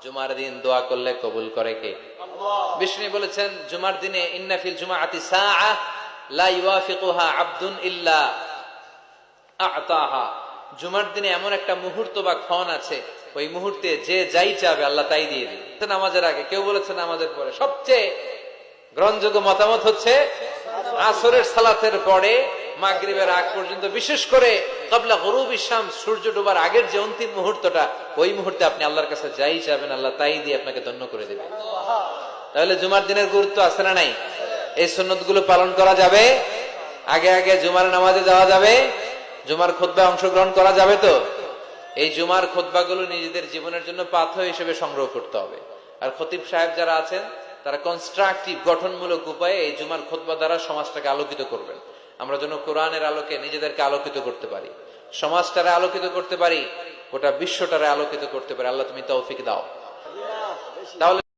জুমার দিন দোয়া করলে কবুল করে কে? বিষ্ণু বলেছেন জুমার দিনে ইন্না ফিল জুমাআতি সাআ লা ইওয়াফিকুহা আবদুন ইল্লা আ'তাহা। জুমার দিনে এমন একটা মুহূর্ত বা ক্ষণ আছে, ওই মুহূর্তে যে যাই চাবে আল্লাহ তাই দিয়ে দিবে। নামাজের আগে, কেউ বলেছে নামাজের পরে। সবচেয়ে গ্রহণযোগ্য মতামত হচ্ছে আসরের সালাতের পরে মাগরিবের আগ পর্যন্ত, বিশেষ করে ক্বাবলা গুরুবিশ শামস, সূর্য ডোবার আগের যে অন্তিম মুহূর্তটা, ওই মুহূর্তে আপনি আল্লাহর কাছে যাই চাবেন আল্লাহ তাই দিয়ে আপনাকে ধন্য করে দেবে। তাহলে জুমার দিনের গুরুত্ব আছে না নাই? এই সুন্নতগুলো পালন করা যাবে। আগে আগে জুমার নামাজে যাওয়া যাবে, জুমার খুতবায় অংশগ্রহণ করা যাবে। তো এই জুমার খুতবাগুলো নিজেদের জীবনের জন্য পাথেয় হিসেবে সংগ্রহ করতে হবে। আর খতিব সাহেব যারা আছেন তারা কনস্ট্রাকটিভ, গঠনমূলক উপায়ে এই জুমার খুতবা দ্বারা সমাজটাকে আলোকিত করবেন। আমরা যেন কোরআনের আলোকে নিজেদেরকে আলোকিত করতে পারি, সমাজটারে আলোকিত করতে পারি, গোটা বিশ্বটারে আলোকিত করতে পারি। আল্লাহ তুমি তৌফিক দাও। তাহলে